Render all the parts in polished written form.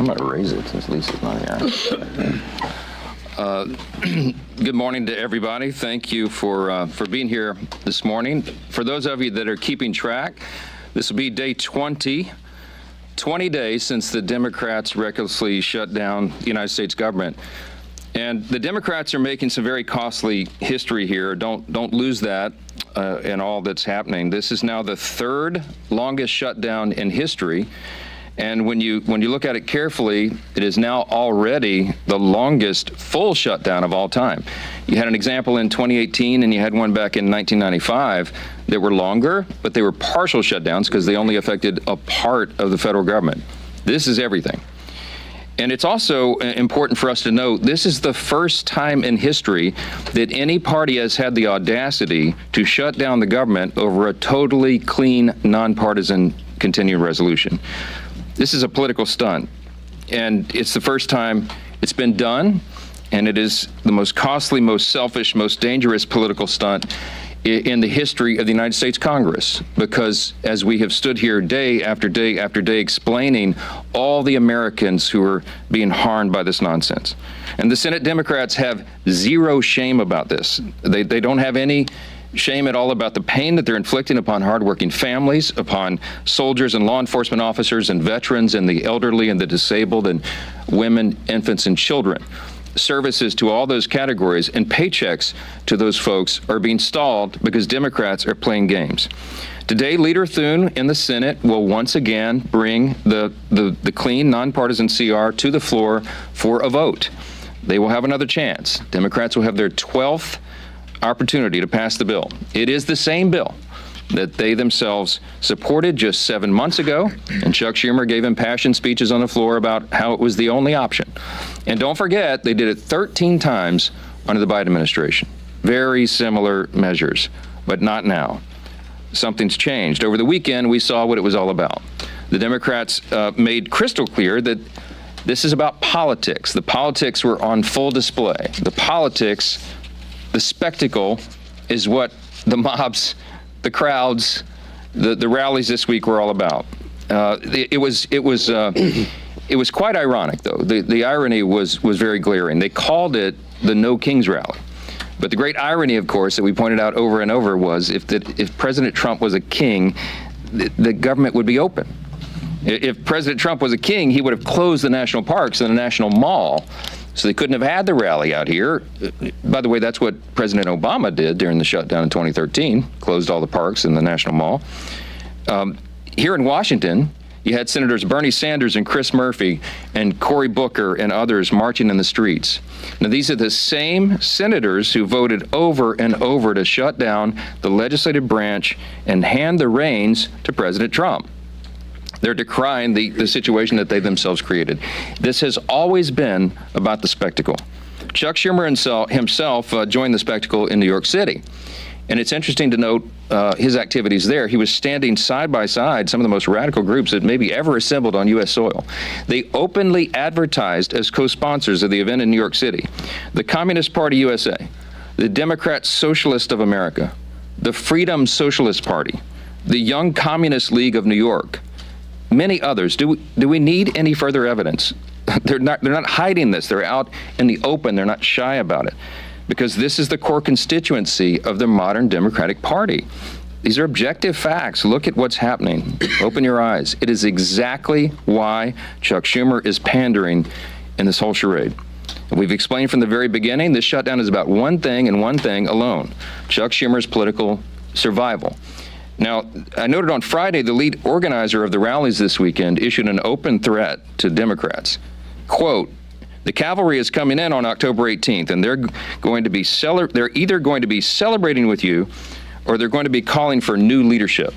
I'm going to raise it since Lisa's not here. Good morning to everybody. Thank you for being here this morning. For those of you that are keeping track, this will be day 20 days since the Democrats recklessly shut down the United States government. And the Democrats are making some very costly history here. Don't lose that in all that's happening. This is now the third longest shutdown in history. And when you look at it carefully, it is now already the longest full shutdown of all time. You had an example in 2018, and you had one back in 1995 that were longer, but they were partial shutdowns because they only affected a part of the federal government. This is everything. And it's also important for us to note, this is the first time in history that any party has had the audacity to shut down the government over a totally clean, nonpartisan continuing resolution. This is a political stunt, and it's the first time it's been done, and it is the most costly, most selfish, most dangerous political stunt in the history of the United States Congress, because as we have stood here day after day after day explaining all the Americans who are being harmed by this nonsense. And the Senate Democrats have zero shame about this. They don't have any shame at all about the pain that they're inflicting upon hardworking families, upon soldiers and law enforcement officers and veterans and the elderly and the disabled and women, infants, and children. Services to all those categories and paychecks to those folks are being stalled because Democrats are playing games. Today, Leader Thune in the Senate will once again bring the clean, nonpartisan CR to the floor for a vote. They will have another chance. Democrats will have their 12th opportunity to pass the bill. It is the same bill that they themselves supported just 7 months ago, and Chuck Schumer gave impassioned speeches on the floor about how it was the only option. And don't forget, they did it 13 times under the Biden administration. Very similar measures, but not now. Something's changed. Over the weekend, we saw what it was all about. The Democrats made crystal clear that this is about politics. The politics were on full display. The politics, the spectacle, is what the mobs, the crowds, the rallies this week were all about. It was quite ironic, though. The irony was very glaring. They called it the No Kings Rally. But the great irony, of course, that we pointed out over and over was if President Trump was a king, the government would be open. If President Trump was a king, he would have closed the national parks and the national mall, so they couldn't have had the rally out here. By the way, that's what President Obama did during the shutdown in 2013, closed all the parks and the National Mall. Here in Washington, you had Senators Bernie Sanders and Chris Murphy and Cory Booker and others marching in the streets. Now, these are the same senators who voted over and over to shut down the legislative branch and hand the reins to President Trump. They're decrying the situation that they themselves created. This has always been about the spectacle. Chuck Schumer himself joined the spectacle in New York City. And it's interesting to note his activities there. He was standing side by side some of the most radical groups that maybe ever assembled on U.S. soil. They openly advertised as co-sponsors of the event in New York City the Communist Party USA, the Democrat Socialist of America, the Freedom Socialist Party, the Young Communist League of New York, many others. Do we need any further evidence? They're not hiding this. They're out in the open. They're not shy about it, because this is the core constituency of the modern Democratic Party. These are objective facts. Look at what's happening. Open your eyes. It is exactly why Chuck Schumer is pandering in this whole charade. And we've explained from the very beginning, this shutdown is about one thing and one thing alone: Chuck Schumer's political survival. Now, I noted on Friday, the lead organizer of the rallies this weekend issued an open threat to Democrats. Quote, "The cavalry is coming in on October 18th, and they're either going to be celebrating with you, or they're going to be calling for new leadership."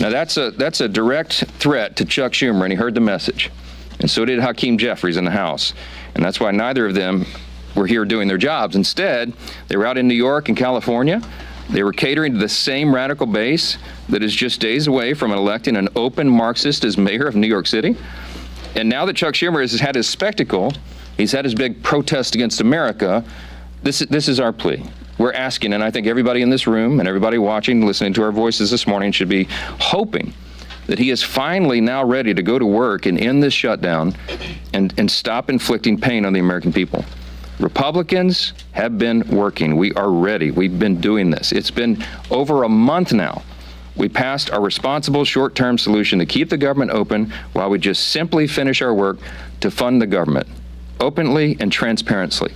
Now, that's a direct threat to Chuck Schumer, and he heard the message. And so did Hakeem Jeffries in the House. And that's why neither of them were here doing their jobs. Instead, they were out in New York and California. They were catering to the same radical base that is just days away from electing an open Marxist as mayor of New York City. And now that Chuck Schumer has had his spectacle, he's had his big protest against America, this is our plea. We're asking, and I think everybody in this room and everybody watching, listening to our voices this morning should be hoping that he is finally now ready to go to work and end this shutdown and stop inflicting pain on the American people. Republicans have been working. We are ready. We've been doing this. It's been over a month now. We passed our responsible short-term solution to keep the government open while we just simply finish our work to fund the government openly and transparently,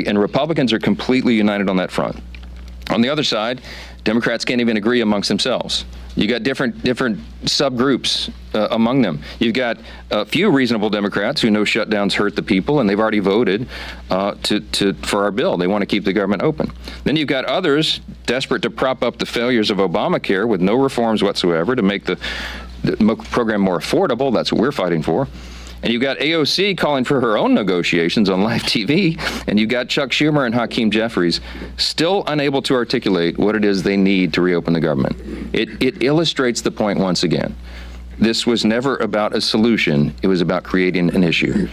and Republicans are completely united on that front. On the other side, Democrats can't even agree amongst themselves. You got different subgroups among them. You've got a few reasonable Democrats who know shutdowns hurt the people, and they've already voted for our bill. They want to keep the government open. Then you've got others desperate to prop up the failures of Obamacare with no reforms whatsoever to make the program more affordable. That's what we're fighting for. And you've got AOC calling for her own negotiations on live TV, and you've got Chuck Schumer and Hakeem Jeffries still unable to articulate what it is they need to reopen the government. It illustrates the point once again. This was never about a solution. It was about creating an issue.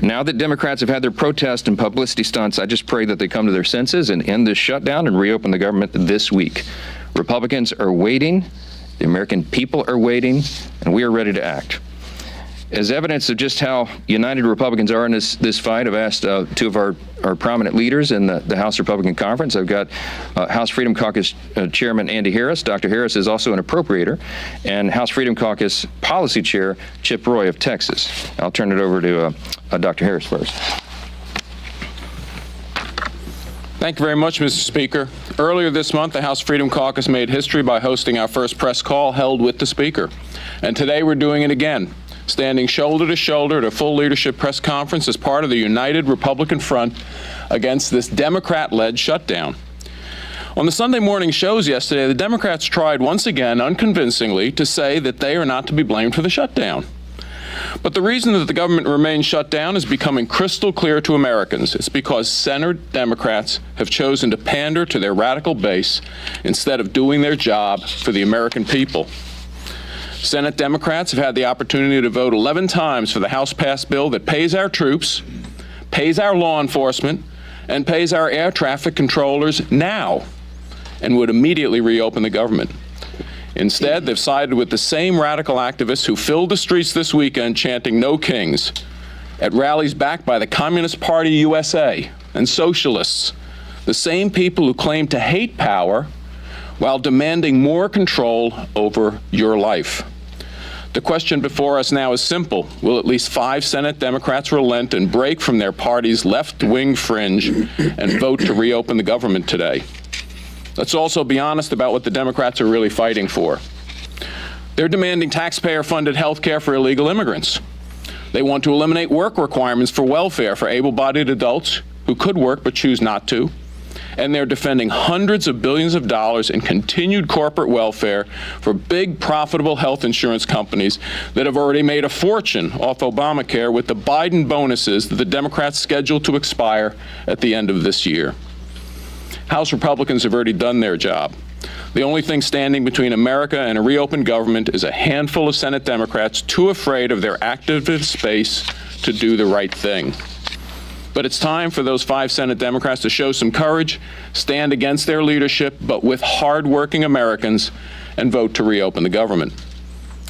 Now that Democrats have had their protest and publicity stunts, I just pray that they come to their senses and end this shutdown and reopen the government this week. Republicans are waiting, the American people are waiting, and we are ready to act. As evidence of just how united Republicans are in this fight, I've asked two of our prominent leaders in the House Republican Conference. I've got House Freedom Caucus Chairman Andy Harris. Dr. Harris is also an appropriator, and House Freedom Caucus Policy Chair Chip Roy of Texas. I'll turn it over to Dr. Harris first. Thank you very much, Mr. Speaker. Earlier this month, the House Freedom Caucus made history by hosting our first press call held with the Speaker. And today we're doing it again, standing shoulder to shoulder at a full leadership press conference as part of the united Republican front against this Democrat-led shutdown. On the Sunday morning shows yesterday, the Democrats tried once again, unconvincingly, to say that they are not to be blamed for the shutdown. But the reason that the government remains shut down is becoming crystal clear to Americans. It's because centered Democrats have chosen to pander to their radical base instead of doing their job for the American people. Senate Democrats have had the opportunity to vote 11 times for the House-passed bill that pays our troops, pays our law enforcement, and pays our air traffic controllers now, and would immediately reopen the government. Instead, they've sided with the same radical activists who filled the streets this weekend chanting "No Kings" at rallies backed by the Communist Party USA and socialists, the same people who claim to hate power while demanding more control over your life. The question before us now is simple. Will at least 5 Senate Democrats relent and break from their party's left-wing fringe and vote to reopen the government today? Let's also be honest about what the Democrats are really fighting for. They're demanding taxpayer-funded health care for illegal immigrants. They want to eliminate work requirements for welfare for able-bodied adults who could work but choose not to. And they're defending hundreds of billions of dollars in continued corporate welfare for big, profitable health insurance companies that have already made a fortune off Obamacare with the Biden bonuses that the Democrats scheduled to expire at the end of this year. House Republicans have already done their job. The only thing standing between America and a reopened government is a handful of Senate Democrats too afraid of their activist base to do the right thing. But it's time for those 5 Senate Democrats to show some courage, stand against their leadership, but with hard-working Americans, and vote to reopen the government.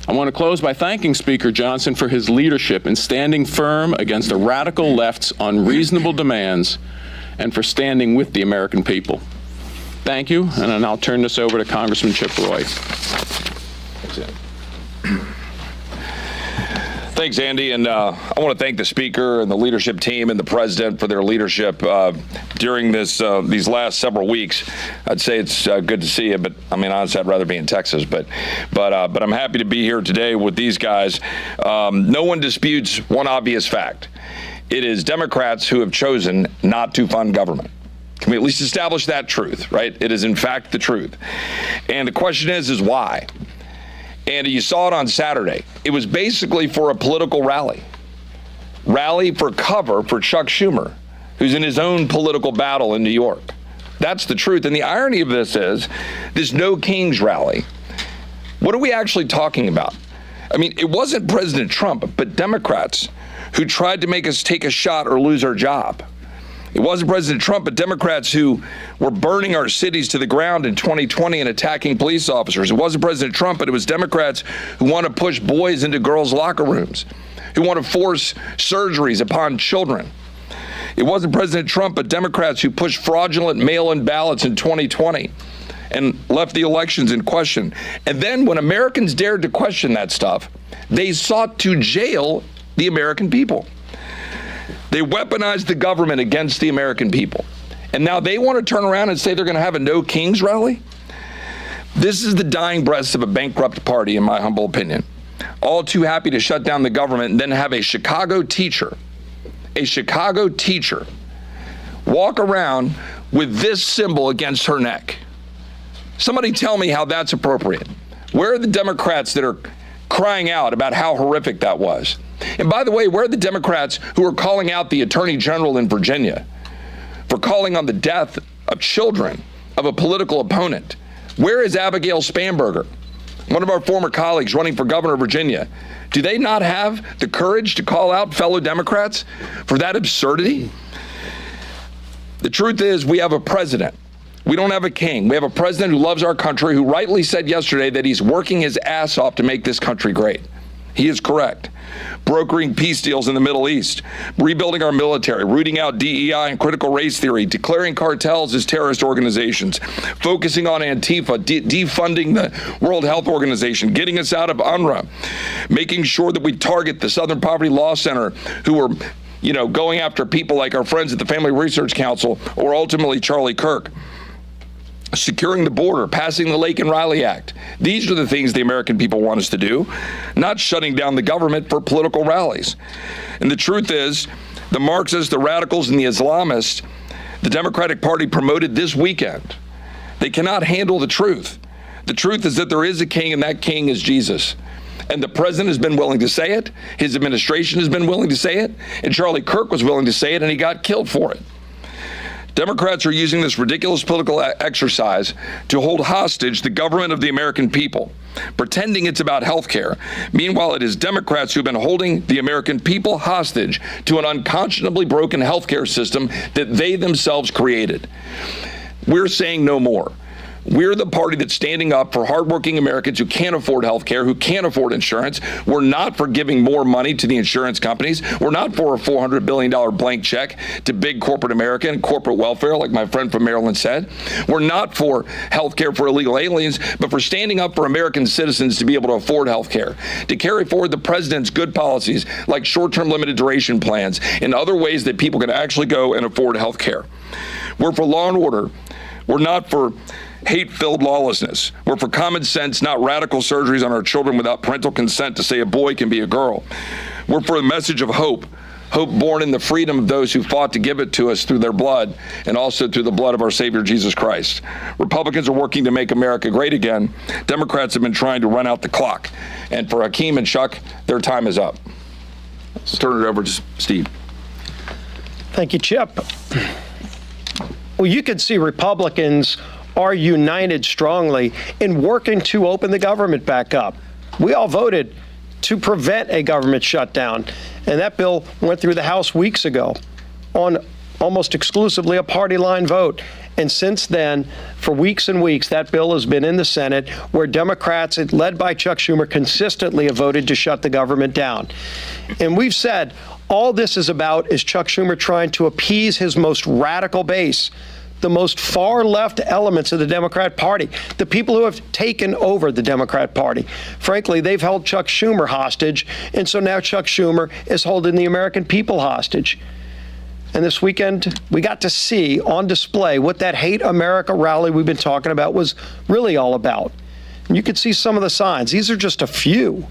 I want to close by thanking Speaker Johnson for his leadership in standing firm against the radical left's unreasonable demands and for standing with the American people. Thank you, and then I'll turn this over to Congressman Chip Roy. Thanks, Andy, and I want to thank the Speaker and the leadership team and the President for their leadership during these last several weeks. I'd say it's good to see you, but I mean, honestly, I'd rather be in Texas. But I'm happy to be here today with these guys. No one disputes one obvious fact. It is Democrats who have chosen not to fund government. Can we at least establish that truth, right? It is, in fact, the truth. And the question is why? And you saw it on Saturday. It was basically for a political rally for cover for Chuck Schumer, who's in his own political battle in New York. That's the truth. And the irony of this is this No Kings rally. What are we actually talking about? I mean, it wasn't President Trump, but Democrats who tried to make us take a shot or lose our job. It wasn't President Trump, but Democrats who were burning our cities to the ground in 2020 and attacking police officers. It wasn't President Trump, but it was Democrats who want to push boys into girls' locker rooms, who want to force surgeries upon children. It wasn't President Trump, but Democrats who pushed fraudulent mail-in ballots in 2020 and left the elections in question. And then when Americans dared to question that stuff, they sought to jail the American people. They weaponized the government against the American people. And now they want to turn around and say they're going to have a No Kings rally? This is the dying breaths of a bankrupt party, in my humble opinion. All too happy to shut down the government and then have a Chicago teacher walk around with this symbol against her neck. Somebody tell me how that's appropriate. Where are the Democrats that are crying out about how horrific that was? And by the way, where are the Democrats who are calling out the Attorney General in Virginia for calling on the death of children of a political opponent? Where is Abigail Spanberger, one of our former colleagues running for governor of Virginia? Do they not have the courage to call out fellow Democrats for that absurdity? The truth is, we have a president. We don't have a king. We have a president who loves our country, who rightly said yesterday that he's working his ass off to make this country great. He is correct. Brokering peace deals in the Middle East, rebuilding our military, rooting out DEI and critical race theory, declaring cartels as terrorist organizations, focusing on Antifa, defunding the World Health Organization, getting us out of UNRWA, making sure that we target the Southern Poverty Law Center, who are, going after people like our friends at the Family Research Council or ultimately Charlie Kirk. Securing the border, passing the Lake and Riley Act. These are the things the American people want us to do, not shutting down the government for political rallies. And the truth is, the Marxists, the radicals, and the Islamists, the Democratic Party promoted this weekend. They cannot handle the truth. The truth is that there is a king, and that king is Jesus. And the president has been willing to say it. His administration has been willing to say it. And Charlie Kirk was willing to say it, and he got killed for it. Democrats are using this ridiculous political exercise to hold hostage the government of the American people, pretending it's about health care. Meanwhile, it is Democrats who've been holding the American people hostage to an unconscionably broken health care system that they themselves created. We're saying no more. We're the party that's standing up for hardworking Americans who can't afford health care, who can't afford insurance. We're not for giving more money to the insurance companies. We're not for a $400 billion blank check to big corporate America and corporate welfare, like my friend from Maryland said. We're not for health care for illegal aliens, but for standing up for American citizens to be able to afford health care, to carry forward the president's good policies like short-term limited duration plans and other ways that people can actually go and afford health care. We're for law and order. We're not for hate-filled lawlessness. We're for common sense, not radical surgeries on our children without parental consent to say a boy can be a girl. We're for a message of hope born in the freedom of those who fought to give it to us through their blood and also through the blood of our Savior, Jesus Christ. Republicans are working to make America great again. Democrats have been trying to run out the clock. And for Hakeem and Chuck, their time is up. Let's turn it over to Steve. Thank you, Chip. Well, you could see Republicans are united strongly in working to open the government back up. We all voted to prevent a government shutdown, and that bill went through the House weeks ago on almost exclusively a party line vote. And since then, for weeks and weeks, that bill has been in the Senate, where Democrats, led by Chuck Schumer, consistently have voted to shut the government down. And we've said all this is about is Chuck Schumer trying to appease his most radical base, the most far-left elements of the Democrat Party, the people who have taken over the Democrat Party. Frankly, they've held Chuck Schumer hostage, and so now Chuck Schumer is holding the American people hostage. And this weekend, we got to see on display what that Hate America rally we've been talking about was really all about. And you could see some of the signs. These are just a few.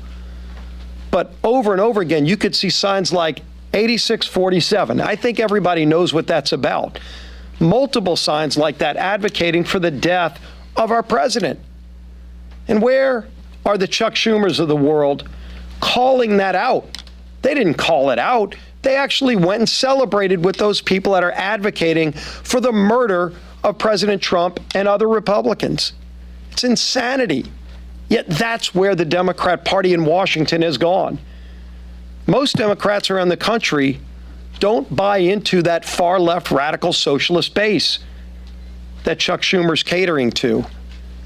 But over and over again, you could see signs like 8647. I think everybody knows what that's about. Multiple signs like that advocating for the death of our president. And where are the Chuck Schumers of the world calling that out? They didn't call it out. They actually went and celebrated with those people that are advocating for the murder of President Trump and other Republicans. It's insanity. Yet that's where the Democrat Party in Washington has gone. Most Democrats around the country don't buy into that far left radical socialist base that Chuck Schumer's catering to.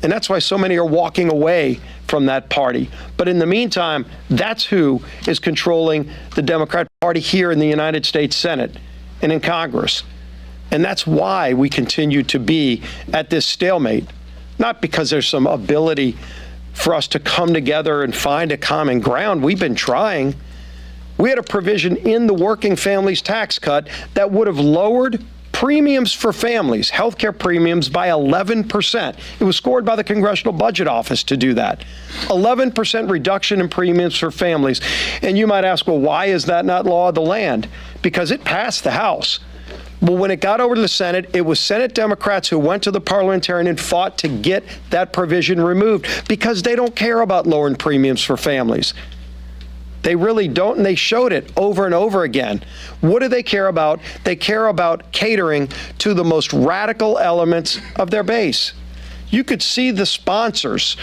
And that's why so many are walking away from that party. But in the meantime, that's who is controlling the Democrat Party here in the United States Senate and in Congress. And that's why we continue to be at this stalemate, not because there's some ability for us to come together and find a common ground. We've been trying. We had a provision in the working families tax cut that would have lowered premiums for families, health care premiums, by 11%. It was scored by the Congressional Budget Office to do that. 11% reduction in premiums for families. And you might ask, well, why is that not law of the land? Because it passed the House. Well, when it got over to the Senate, it was Senate Democrats who went to the parliamentarian and fought to get that provision removed because they don't care about lowering premiums for families. They really don't, and they showed it over and over again. What do they care about? They care about catering to the most radical elements of their base. You could see the sponsors,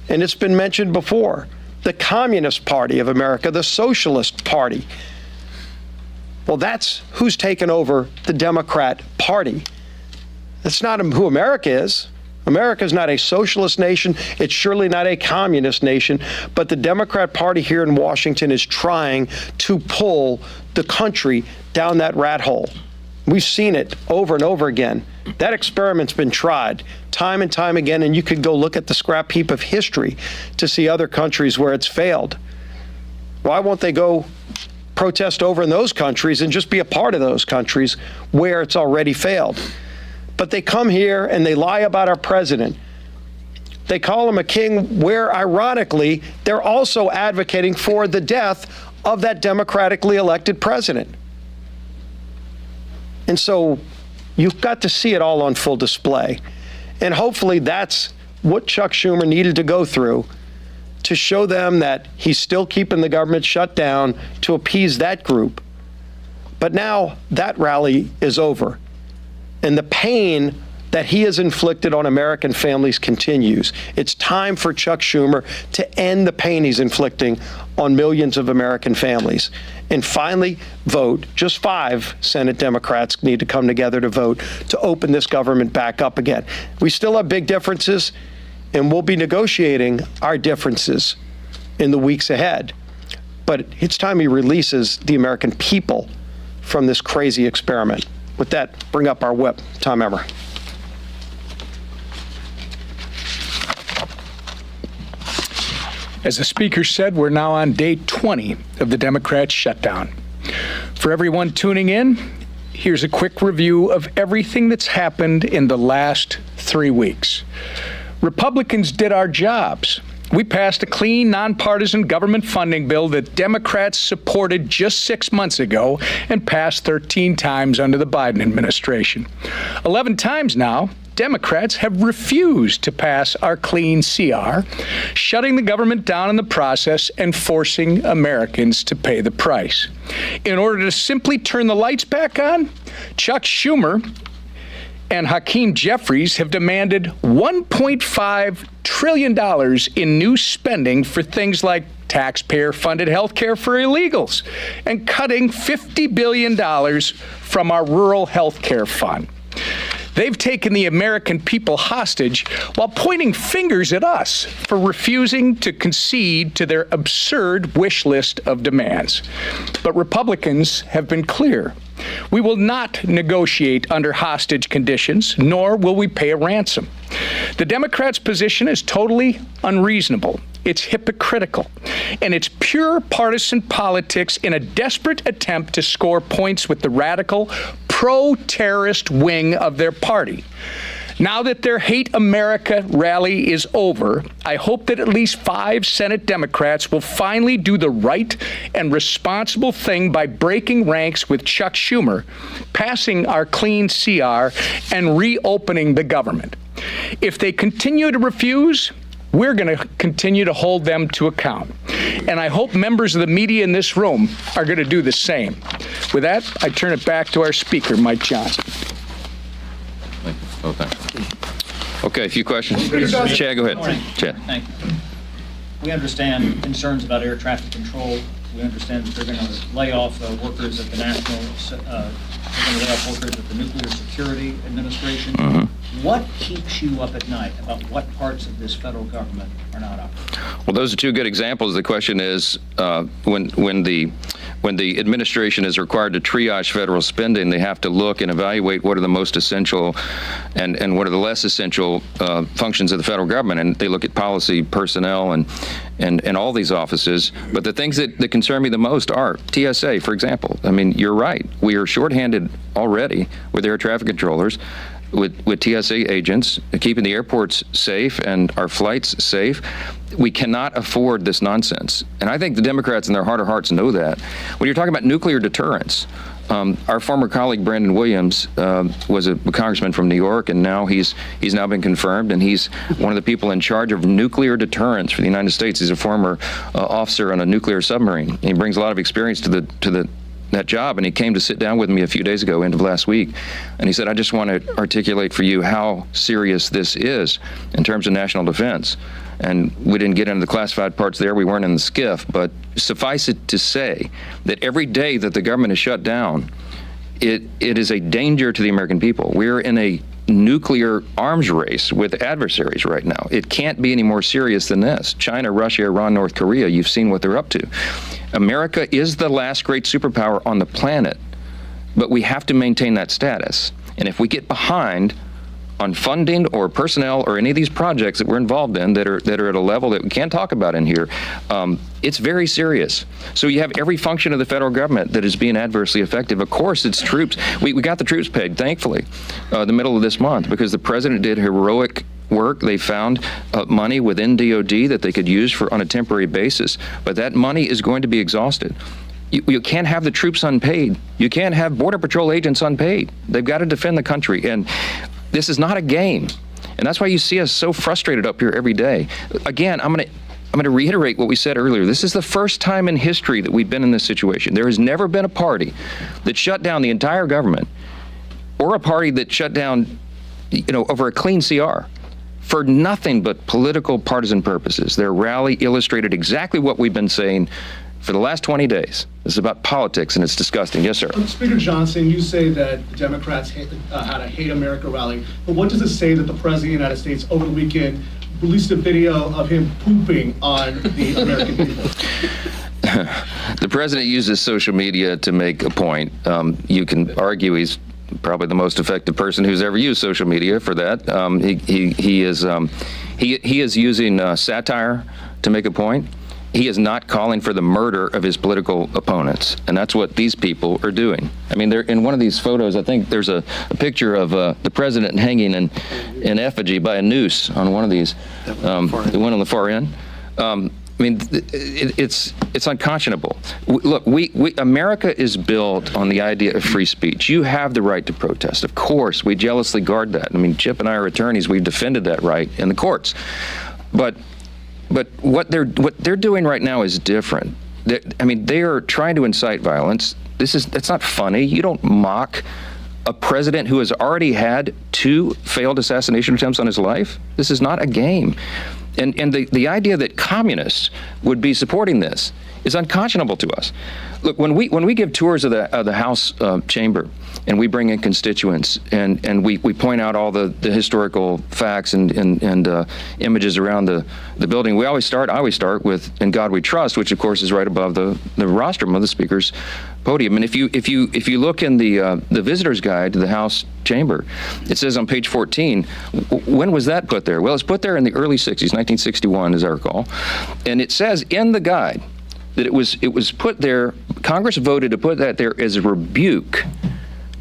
and it's been mentioned before, the Communist Party of America, the Socialist Party. Well, that's who's taken over the Democrat Party. That's not who America is. America is not a socialist nation. It's surely not a communist nation. But the Democrat Party here in Washington is trying to pull the country down that rat hole. We've seen it over and over again. That experiment's been tried time and time again, and you could go look at the scrap heap of history to see other countries where it's failed. Why won't they go protest over in those countries and just be a part of those countries where it's already failed? But they come here and they lie about our president. They call him a king, where ironically, they're also advocating for the death of that democratically elected president. And so you've got to see it all on full display. And hopefully that's what Chuck Schumer needed to go through to show them that he's still keeping the government shut down to appease that group. But now that rally is over. And the pain that he has inflicted on American families continues. It's time for Chuck Schumer to end the pain he's inflicting on millions of American families. And finally, vote. Just 5 Senate Democrats need to come together to vote to open this government back up again. We still have big differences, and we'll be negotiating our differences in the weeks ahead. But it's time he releases the American people from this crazy experiment. With that, bring up our whip. Tom Emmer. As the Speaker said, we're now on day 20 of the Democrats' shutdown. For everyone tuning in, here's a quick review of everything that's happened in the last 3 weeks. Republicans did our jobs. We passed a clean, nonpartisan government funding bill that Democrats supported just 6 months ago and passed 13 times under the Biden administration. 11 times now, Democrats have refused to pass our clean CR, shutting the government down in the process and forcing Americans to pay the price. In order to simply turn the lights back on, Chuck Schumer and Hakeem Jeffries have demanded $1.5 trillion in new spending for things like taxpayer-funded health care for illegals and cutting $50 billion from our rural health care fund. They've taken the American people hostage while pointing fingers at us for refusing to concede to their absurd wish list of demands. But Republicans have been clear. We will not negotiate under hostage conditions, nor will we pay a ransom. The Democrats' position is totally unreasonable. It's hypocritical, and it's pure partisan politics in a desperate attempt to score points with the radical, pro-terrorist wing of their party. Now that their Hate America rally is over, I hope that at least 5 Senate Democrats will finally do the right and responsible thing by breaking ranks with Chuck Schumer, passing our clean CR, and reopening the government. If they continue to refuse, we're going to continue to hold them to account. And I hope members of the media in this room are going to do the same. With that, I turn it back to our Speaker, Mike Johnson. Oh, thanks. Okay, a few questions. Chad, go ahead. Chad. Thank you. We understand concerns about air traffic control We understand that they're going to lay off workers at the they're going to lay off workers at the Nuclear Security Administration. What keeps you up at night about what parts of this federal government are not operating? Well, those are two good examples. The question is, when the administration is required to triage federal spending, they have to look and evaluate what are the most essential and what are the less essential functions of the federal government. And they look at policy, personnel, and all these offices. But the things that concern me the most are TSA, for example. I mean, you're right. We are shorthanded already with air traffic controllers, with TSA agents, keeping the airports safe and our flights safe. We cannot afford this nonsense. And I think the Democrats in their heart of hearts know that. When you're talking about nuclear deterrence, our former colleague Brandon Williams was a congressman from New York, and now he's now been confirmed, and he's one of the people in charge of nuclear deterrence for the United States. He's a former officer on a nuclear submarine. He brings a lot of experience to that job, and he came to sit down with me a few days ago, end of last week, and he said, I just want to articulate for you how serious this is in terms of national defense. And we didn't get into the classified parts there. We weren't in the skiff, but suffice it to say that every day that the government is shut down, it is a danger to the American people. We're in a nuclear arms race with adversaries right now. It can't be any more serious than this. China, Russia, Iran, North Korea, you've seen what they're up to. America is the last great superpower on the planet, but we have to maintain that status. And if we get behind on funding or personnel or any of these projects that we're involved in that are at a level that we can't talk about in here, it's very serious. So you have every function of the federal government that is being adversely affected. Of course, it's troops. We got the troops paid, thankfully, the middle of this month, because the president did heroic work. They found money within DOD that they could use on a temporary basis, but that money is going to be exhausted. You can't have the troops unpaid. You can't have Border Patrol agents unpaid. They've got to defend the country, and this is not a game. And that's why you see us so frustrated up here every day. Again, I'm going to reiterate what we said earlier. This is the first time in history that we've been in this situation. There has never been a party that shut down the entire government, or a party that shut down, over a clean CR for nothing but political partisan purposes. Their rally illustrated exactly what we've been saying for the last 20 days. This is about politics, and it's disgusting. Yes, sir. Speaker Johnson, you say that the Democrats had a Hate America rally, but what does it say that the President of the United States over the weekend released a video of him pooping on the American people? The President uses social media to make a point. You can argue he's probably the most effective person who's ever used social media for that. He is using satire to make a point. He is not calling for the murder of his political opponents, and that's what they's people are doing. I mean, they're in one of these photos. I think there's a picture of the president hanging in effigy by a noose on one of these. The one on the far end. I mean, it's unconscionable. Look, America is built on the idea of free speech. You have the right to protest. Of course, we jealously guard that. I mean, Chip and I are attorneys. We've defended that right in the courts. But what they're doing right now is different. They are trying to incite violence. It's not funny. You don't mock a president who has already had 2 failed assassination attempts on his life. This is not a game. And the idea that communists would be supporting this is unconscionable to us. Look, when we give tours of the House chamber, and we bring in constituents, and we point out all the historical facts and images around the building, I always start with "In God We Trust," which of course is right above the rostrum of the Speaker's podium. And if you look in the visitor's guide to the House chamber, it says on page 14, when was that put there? Well, it's put there in the early 60s, 1961, as I recall, and it says in the guide that it was put there. Congress voted to put that there as a rebuke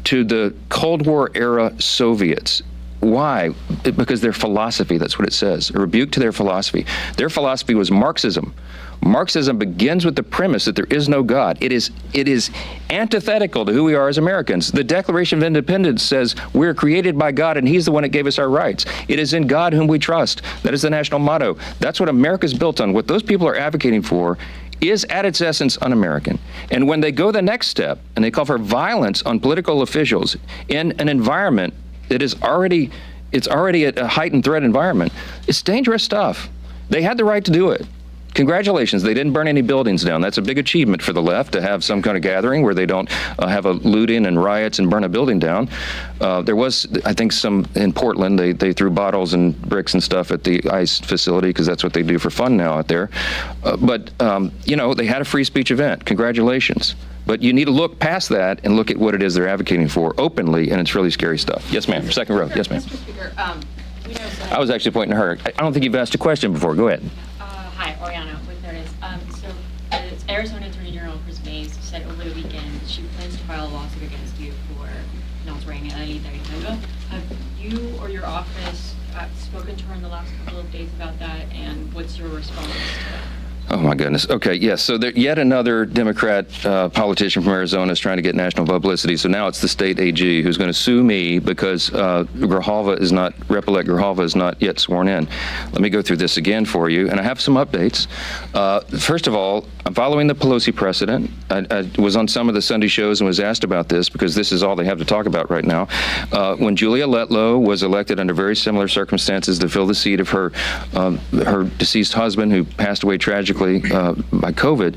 to the Cold War era Soviets. Why? Because their philosophy, that's what it says, a rebuke to their philosophy. Their philosophy was Marxism. Marxism begins with the premise that there is no God. It is antithetical to who we are as Americans. The Declaration of Independence says we're created by God, and He's the one that gave us our rights. It is in God whom we trust. That is the national motto. That's what America's built on. What those people are advocating for is at its essence un-American. And when they go the next step and they call for violence on political officials in an environment that is already a heightened threat environment, it's dangerous stuff. They had the right to do it. Congratulations, they didn't burn any buildings down. That's a big achievement for the left to have some kind of gathering where they don't have a looting and riots and burn a building down. There was, I think, some in Portland. They threw bottles and bricks and stuff at the ICE facility because that's what they do for fun now out there. But they had a free speech event. Congratulations. But you need to look past that and look at what it is they're advocating for openly, and it's really scary stuff. Yes, ma'am. Second row. Yes, ma'am. Mr. Speaker, we know I was actually pointing to her. I don't think you've asked a question before. Go ahead. Hi, Oriana with Notice. So Arizona Attorney General Chris Mays said over the weekend she plans to file a lawsuit against you for not swearing in Ali Daritaga. Have you or your office spoken to her in the last couple of days about that, and what's your response to that? Oh, my goodness. Okay, yes. So yet another Democrat politician from Arizona is trying to get national publicity. So now it's the state AG who's going to sue me because Representative Grijalva is not yet sworn in. Let me go through this again for you, and I have some updates. First of all, I'm following the Pelosi precedent. I was on some of the Sunday shows and was asked about this because this is all they have to talk about right now. When Julia Letlow was elected under very similar circumstances to fill the seat of her deceased husband, who passed away tragically by COVID,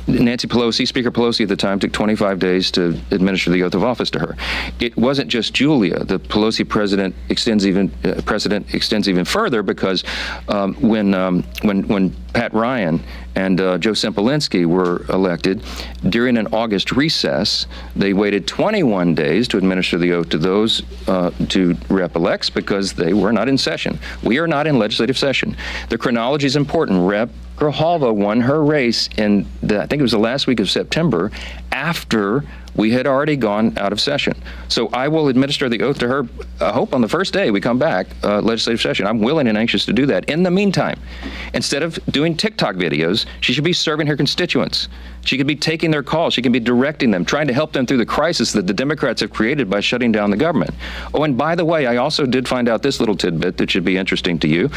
Nancy Pelosi, Speaker Pelosi at the time, took 25 days to administer the oath of office to her. It wasn't just Julia. The Pelosi precedent extends even further because when Pat Ryan and Joe Sempolinsky were elected, during an August recess, they waited 21 days to administer the oath to those to rep-elects because they were not in session. We are not in legislative session. The chronology is important. Rep. Grijalva won her race in I think it was the last week of September, after we had already gone out of session. So I will administer the oath to her, I hope on the first day we come back, legislative session. I'm willing and anxious to do that. In the meantime, instead of doing TikTok videos, she should be serving her constituents. She could be taking their calls. She can be directing them, trying to help them through the crisis that the Democrats have created by shutting down the government. Oh, and by the way, I also did find out this little tidbit that should be interesting to you.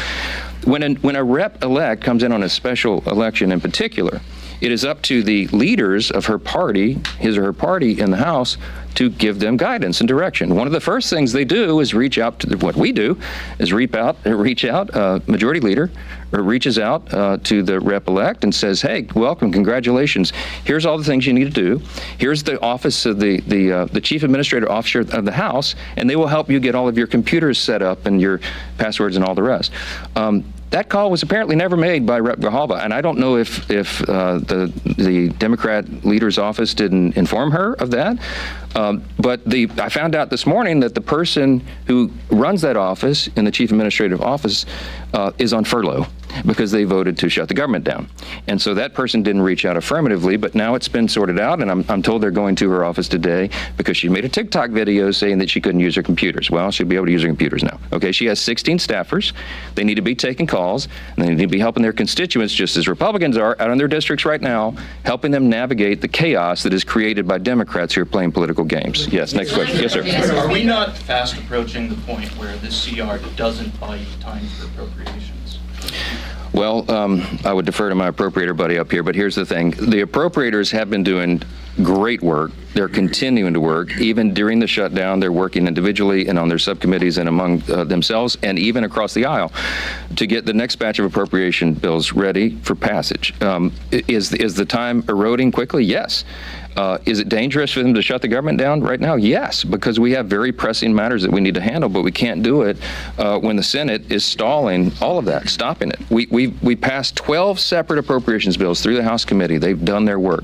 When a rep-elect comes in on a special election in particular, it is up to the leaders of her party, his or her party in the House, to give them guidance and direction. One of the first things they do is reach out to what we do is reach out. Majority leader reaches out to the rep-elect and says, "Hey, welcome, congratulations. Here's all the things you need to do. Here's the office of the chief administrative officer of the House, and they will help you get all of your computers set up and your passwords and all the rest." That call was apparently never made by Rep. Grijalva, and I don't know if the Democrat leader's office didn't inform her of that. But I found out this morning that the person who runs that office in the chief administrative office is on furlough because they voted to shut the government down. And so that person didn't reach out affirmatively, but now it's been sorted out, and I'm told they're going to her office today because she made a TikTok video saying that she couldn't use her computers. Well, she'll be able to use her computers now. Okay, she has 16 staffers. They need to be taking calls, and they need to be helping their constituents, just as Republicans are out in their districts right now, helping them navigate the chaos that is created by Democrats who are playing political games. Yes, next question. Yes, sir. Are we not fast approaching the point where this CR doesn't buy you time for appropriations? Well, I would defer to my appropriator buddy up here, but here's the thing. The appropriators have been doing great work. They're continuing to work. Even during the shutdown, they're working individually and on their subcommittees and among themselves and even across the aisle to get the next batch of appropriation bills ready for passage. Is the time eroding quickly? Yes. Is it dangerous for them to shut the government down right now? Yes, because we have very pressing matters that we need to handle, but we can't do it when the Senate is stalling all of that, stopping it. We passed 12 separate appropriations bills through the House committee. They've done their work.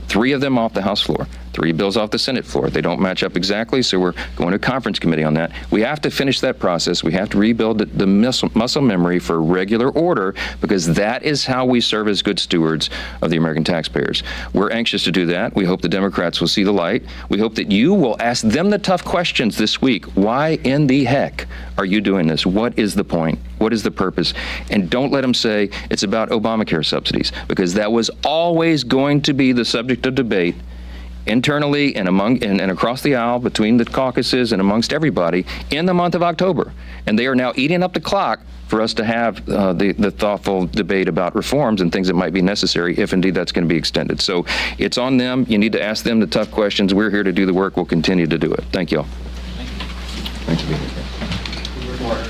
3 of them off the House floor, 3 bills off the Senate floor. They don't match up exactly, so we're going to conference committee on that. We have to finish that process. We have to rebuild the muscle memory for regular order, because that is how we serve as good stewards of the American taxpayers. We're anxious to do that. We hope the Democrats will see the light. We hope that you will ask them the tough questions this week. Why in the heck are you doing this? What is the point? What is the purpose? And don't let them say it's about Obamacare subsidies, because that was always going to be the subject of debate internally and across the aisle between the caucuses and amongst everybody in the month of October. And they are now eating up the clock for us to have the thoughtful debate about reforms and things that might be necessary if indeed that's going to be extended. So it's on them. You need to ask them the tough questions. We're here to do the work. We'll continue to do it. Thank you all. Thanks for being here.